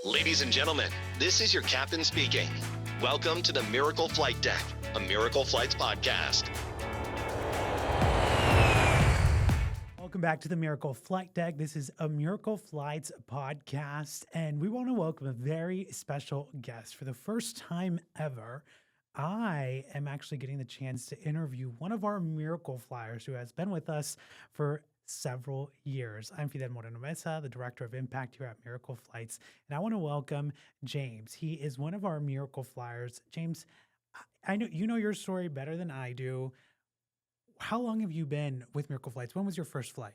Ladies and gentlemen, this is your captain speaking. Welcome to the Miracle Flight Deck, a Miracle Flights podcast. Welcome back to the Miracle Flight Deck. This is a Miracle Flights podcast, and we want to welcome a very special guest. For the first time ever, I am actually getting the chance to interview one of our Miracle Flyers who has been with us for several years. I'm Fidel Moreno Mesa, the Director of Impact here at Miracle Flights, and I want to welcome James. He is one of our Miracle Flyers. James, I know you know your story better than I do. How long have you been with Miracle Flights? When was your first flight?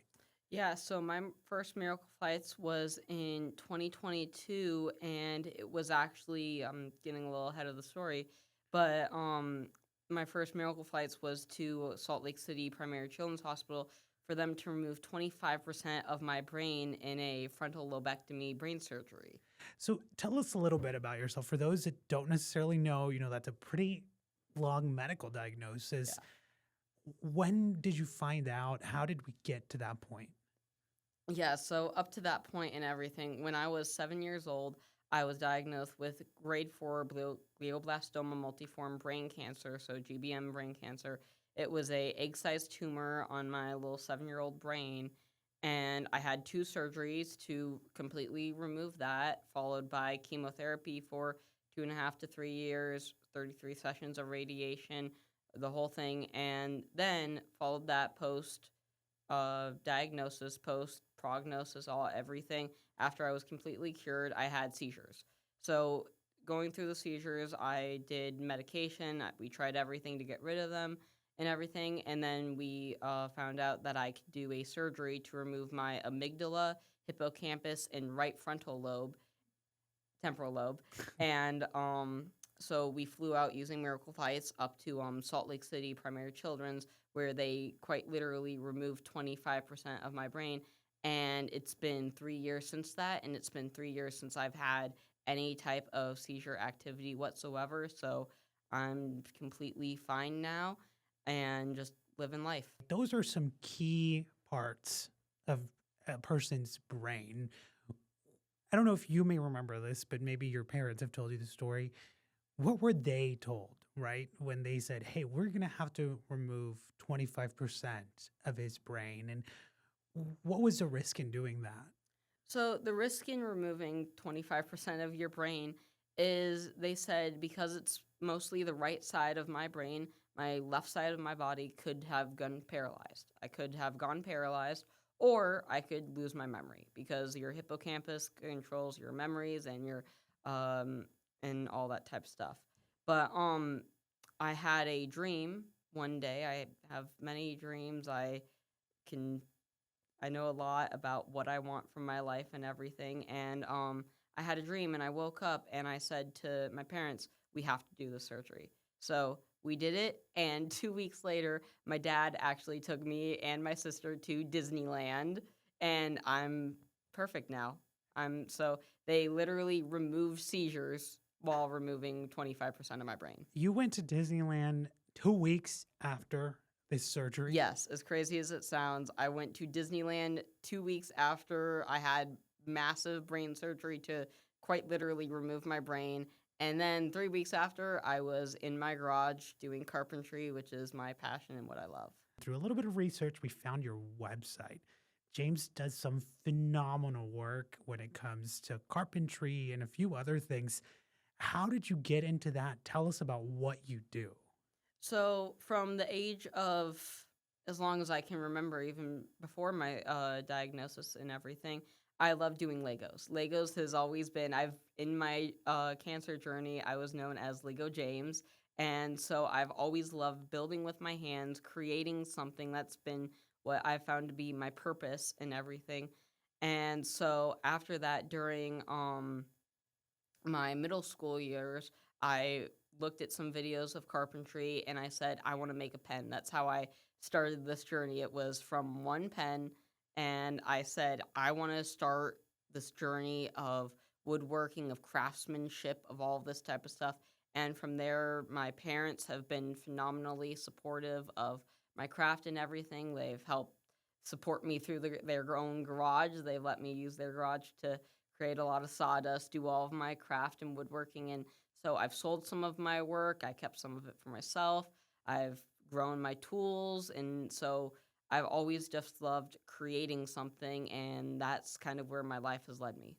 Yeah, so my first Miracle Flights was in 2022, and it was actually, I'm getting a little ahead of the story, but my first Miracle Flights was to Salt Lake City Primary Children's Hospital for them to remove 25% of my brain in a frontal lobectomy brain surgery. So tell us a little bit about yourself. For those that don't necessarily know, that's a pretty long medical diagnosis. Yeah. When did you find out? How did we get to that point? Yeah, so up to that point and everything, when I was 7 years old, I was diagnosed with grade 4 glioblastoma multiforme brain cancer, so GBM brain cancer. It was a egg-sized tumor on my little 7-year-old brain, and I had 2 surgeries to completely remove that, followed by chemotherapy for 2.5 to 3 years, 33 sessions of radiation, the whole thing, and then followed that post diagnosis, post prognosis, everything. After I was completely cured, I had seizures. So going through the seizures, I did medication. We tried everything to get rid of them and everything, and then we found out that I could do a surgery to remove my amygdala, hippocampus, and right frontal lobe, temporal lobe, and so we flew out using Miracle Flights up to Salt Lake City Primary Children's, where they quite literally removed 25% of my brain. And it's been 3 years since that, and it's been 3 years since I've had any type of seizure activity whatsoever. So I'm completely fine now and just living life. Those are some key parts of a person's brain. I don't know if you may remember this, but maybe your parents have told you the story. What were they told, right? When they said, hey, we're going to have to remove 25% of his brain. And what was the risk in doing that? So the risk in removing 25% of your brain is, they said, because it's mostly the right side of my brain, my left side of my body could have gone paralyzed. I could have gone paralyzed, or I could lose my memory, because your hippocampus controls your memories and your and all that type of stuff. But I had a dream one day. I have many dreams. I know a lot about what I want from my life and everything. And I had a dream, and I woke up and I said to my parents, we have to do the surgery. So we did it. And 2 weeks later, my dad actually took me and my sister to Disneyland, and I'm perfect now. So they literally removed seizures while removing 25% of my brain. You went to Disneyland 2 weeks after this surgery? Yes, as crazy as it sounds, I went to Disneyland 2 weeks after I had massive brain surgery to quite literally remove my brain. And then 3 weeks after, I was in my garage doing carpentry, which is my passion and what I love. Through a little bit of research, we found your website. James does some phenomenal work when it comes to carpentry and a few other things. How did you get into that? Tell us about what you do. So from the age of, as long as I can remember, even before my diagnosis and everything, I love doing Legos. Legos has always been, in my cancer journey, I was known as Lego James. And so I've always loved building with my hands, creating something. That's been what I found to be my purpose and everything. And so after that, during my middle school years, I looked at some videos of carpentry, and I said, I want to make a pen. That's how I started this journey. It was from one pen, and I said, I want to start this journey of woodworking, of craftsmanship, of all this type of stuff. And from there, my parents have been phenomenally supportive of my craft and everything. They've helped support me through their own garage. They've let me use their garage to create a lot of sawdust, do all of my craft and woodworking. And so I've sold some of my work. I kept some of it for myself. I've grown my tools. And so I've always just loved creating something. And that's kind of where my life has led me.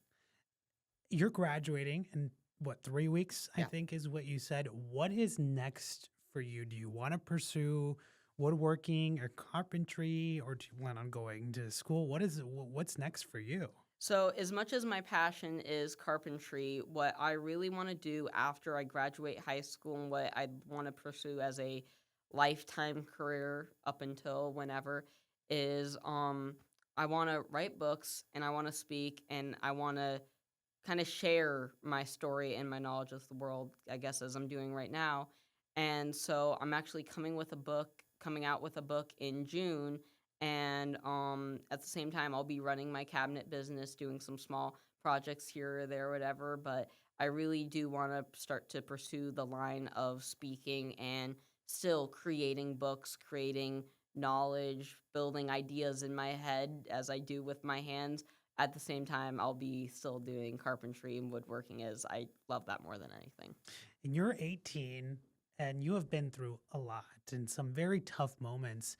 You're graduating in what, 3 weeks, I Yeah. think is what you said. What is next for you? Do you want to pursue woodworking or carpentry, or do you plan on going to school? What's next for you? So, as much as my passion is carpentry, what I really want to do after I graduate high school and what I want to pursue as a lifetime career up until whenever is I want to write books and I want to speak and I want to kind of share my story and my knowledge of the world, I guess, as I'm doing right now. And so I'm actually coming out with a book in June. And at the same time, I'll be running my cabinet business, doing some small projects here or there, whatever. But I really do want to start to pursue the line of speaking and still creating books, creating knowledge, building ideas in my head as I do with my hands at the same time, I'll be still doing carpentry and woodworking as I love that more than anything. And you're 18 and you have been through a lot and some very tough moments.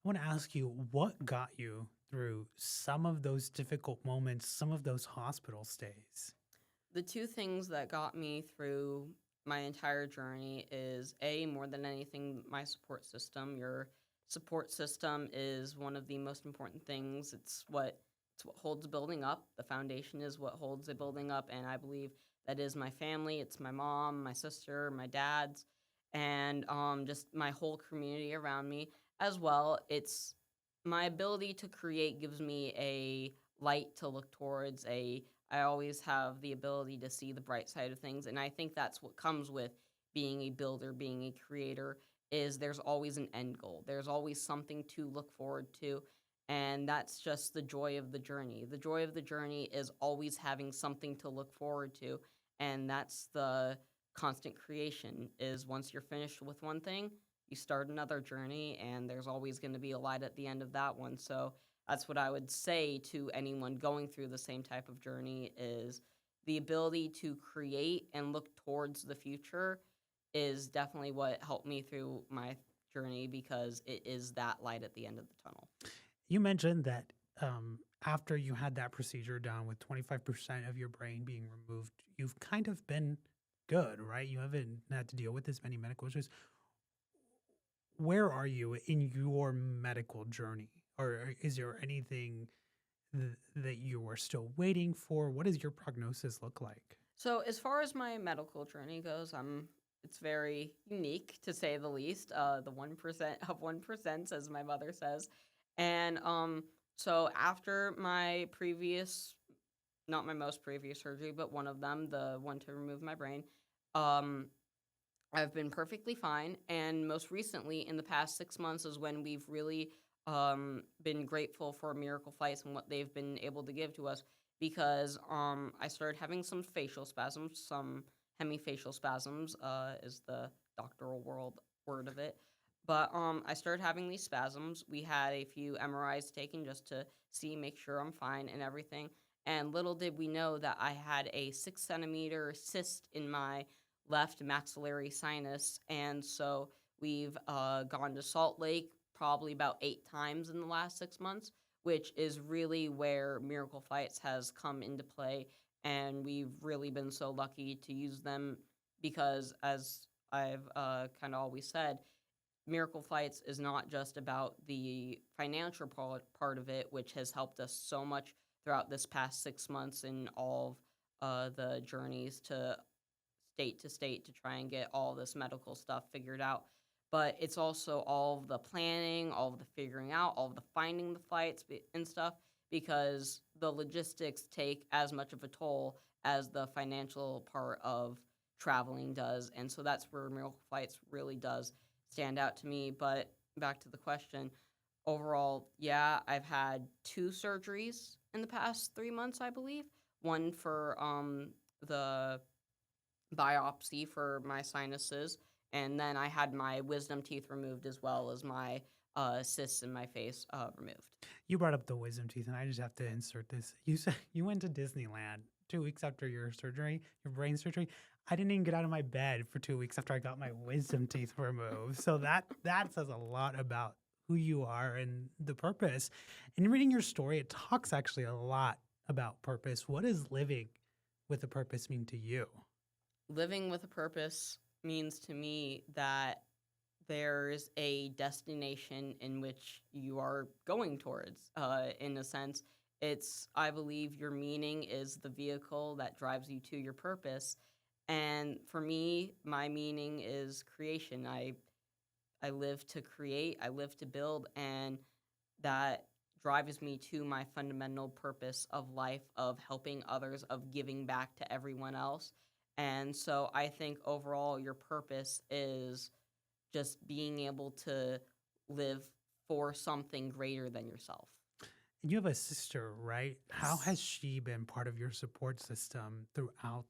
I want to ask you, what got you through some of those difficult moments, some of those hospital stays? The two things that got me through my entire journey is A, more than anything, my support system. Your support system is one of the most important things. It's what holds a building up. The foundation is what holds a building up, and I believe that is my family. It's my mom, my sister, my dad's, and just my whole community around me as well. It's my ability to create gives me a light to look towards. A I always have the ability to see the bright side of things, and I think that's what comes with being a builder, being a creator. Is there's always an end goal. There's always something to look forward to, and that's just the joy of the journey. The joy of the journey is always having something to look forward to, and that's the constant creation. Is once you're finished with one thing, you start another journey, and there's always going to be a light at the end of that one. So that's what I would say to anyone going through the same type of journey is the ability to create and look towards the future is definitely what helped me through my journey because it is that light at the end of the tunnel. You mentioned that after you had that procedure done with 25% of your brain being removed, you've kind of been good, right? You haven't had to deal with as many medical issues. Where are you in your medical journey? Or is there anything that you are still waiting for? What does your prognosis look like? So as far as my medical journey goes, it's very unique to say the least. The 1% of 1%, as my mother says. And so after my previous, not my most previous surgery, but one of them, the one to remove my brain, um, I've been perfectly fine. And most recently, in the past 6 months, is when we've really been grateful for Miracle Flights and what they've been able to give to us because I started having some facial spasms, some hemifacial spasms, is the doctoral world word of it. But I started having these spasms. We had a few MRIs taken just to make sure I'm fine and everything. And little did we know that I had a 6 centimeter cyst in my left maxillary sinus. And so we've gone to Salt Lake probably about 8 times in the last 6 months, which is really where Miracle Flights has come into play. And we've really been so lucky to use them because, as I've kind of always said, Miracle Flights is not just about the financial part of it, which has helped us so much throughout this past 6 months and all of the journeys to state to try and get all this medical stuff figured out. But it's also all of the planning, all of the figuring out, all of the finding the flights and stuff, because the logistics take as much of a toll as the financial part of traveling does. And so that's where Miracle Flights really does stand out to me. But back to the question, overall, yeah, I've had 2 surgeries in the past 3 months, I believe. One for the biopsy for my sinuses, and then I had my wisdom teeth removed as well as my cysts in my face removed. You brought up the wisdom teeth, and I just have to insert this. You said you went to Disneyland 2 weeks after your surgery, your brain surgery. I didn't even get out of my bed for 2 weeks after I got my wisdom teeth removed. So that says a lot about who you are and the purpose. And reading your story, it talks actually a lot about purpose. What does living with a purpose mean to you? Living with a purpose means to me that there's a destination in which you are going towards. In a sense, I believe your meaning is the vehicle that drives you to your purpose. And for me, my meaning is creation. I live to create, I live to build, and that drives me to my fundamental purpose of life, of helping others, of giving back to everyone else. And so I think overall, your purpose is just being able to live for something greater than yourself. And you have a sister, right? How Yes. has she been part of your support system throughout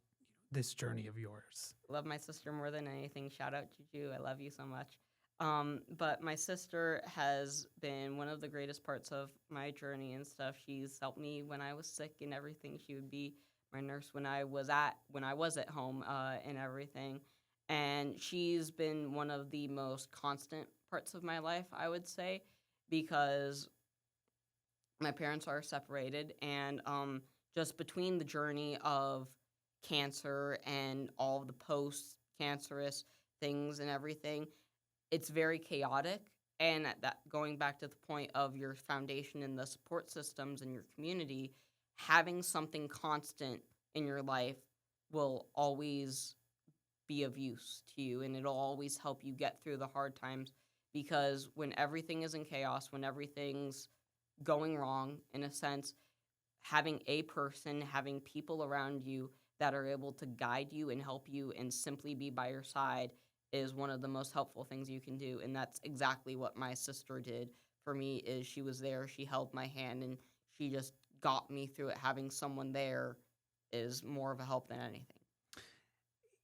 this journey of yours? Love my sister more than anything. Shout out Juju. I love you so much. But my sister has been one of the greatest parts of my journey and stuff. She's helped me when I was sick and everything. She would be my nurse when I was at home and everything. And she's been one of the most constant parts of my life, I would say, because my parents are separated, and just between the journey of cancer and all of the post cancerous things and everything, it's very chaotic. And at that, going back to the point of your foundation and the support systems in your community, having something constant in your life will always be of use to you, and it'll always help you get through the hard times, because when everything is in chaos, when everything's going wrong, in a sense, having a person, having people around you that are able to guide you and help you and simply be by your side is one of the most helpful things you can do. And that's exactly what my sister did for me. Is she was there, she held my hand, and she just got me through it. Having someone there is more of a help than anything.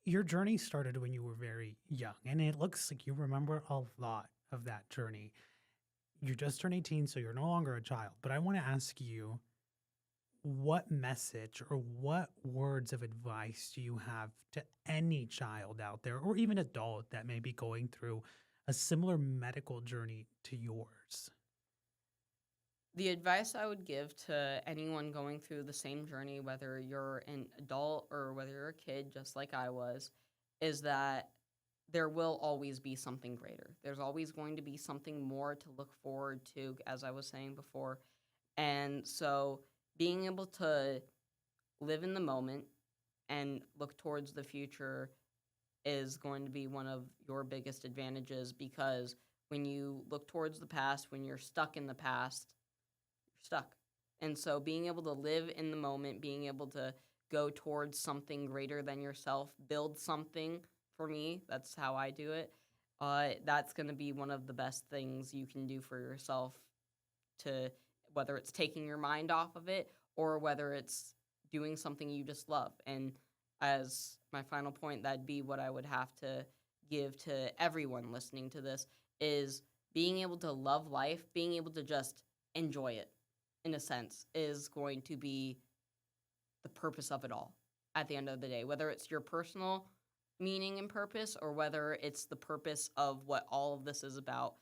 Your journey started when you were very young, and it looks like you remember a lot of that journey. You just turned 18, so you're no longer a child. But I want to ask you, what message or what words of advice do you have to any child out there, or even adult that may be going through a similar medical journey to yours? The advice I would give to anyone going through the same journey, whether you're an adult or whether you're a kid, just like I was, is that there will always be something greater. There's always going to be something more to look forward to, as I was saying before. And so being able to live in the moment and look towards the future is going to be one of your biggest advantages, because when you look towards the past, when you're stuck in the past, you're stuck. And so being able to live in the moment, being able to go towards something greater than yourself, build something, for me, that's how I do it. That's going to be one of the best things you can do for yourself, to whether it's taking your mind off of it or whether it's doing something you just love. And as my final point, that'd be what I would have to give to everyone listening to this, is being able to love life, being able to just enjoy it, in a sense, is going to be the purpose of it all at the end of the day, whether it's your personal meaning and purpose or whether it's the purpose of what all of this is about.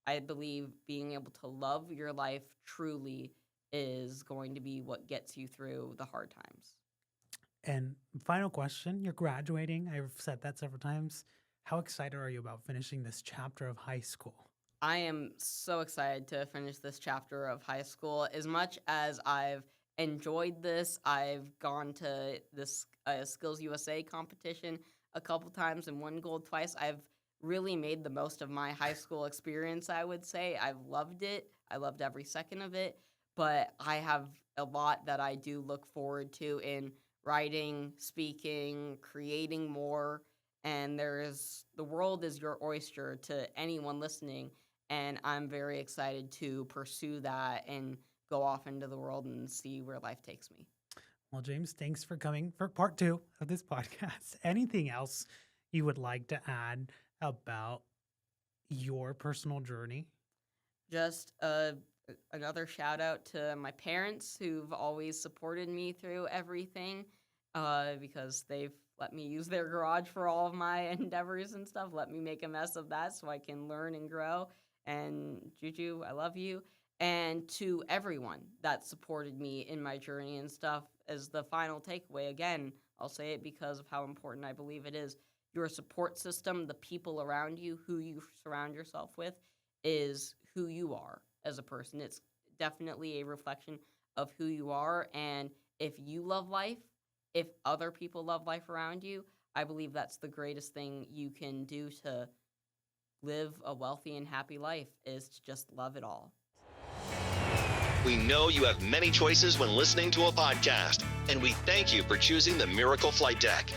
I believe being able to love your life truly is going to be what gets you through the hard times. And final question, you're graduating. I've said that several times. How excited are you about finishing this chapter of high school? I am so excited to finish this chapter of high school. As much as I've enjoyed this, I've gone to this Skills USA competition a couple times and won gold twice. I've really made the most of my high school experience, I would say. I've loved it. I loved every second of it. But I have a lot that I do look forward to in writing, speaking, creating more. And the world is your oyster to anyone listening. And I'm very excited to pursue that and go off into the world and see where life takes me. Well, James, thanks for coming for part 2 of this podcast. Anything else you would like to add about your personal journey? Just another shout out to my parents who've always supported me through everything, because they've let me use their garage for all of my endeavors and stuff, let me make a mess of that so I can learn and grow. And Juju, I love you. And to everyone that supported me in my journey and stuff, as the final takeaway, again, I'll say it because of how important I believe it is. Your support system, the people around you, who you surround yourself with, is who you are as a person. It's definitely a reflection of who you are. And if you love life, if other people love life around you, I believe that's the greatest thing you can do to live a wealthy and happy life, is to just love it all. We know you have many choices when listening to a podcast, and we thank you for choosing the Miracle Flight Deck.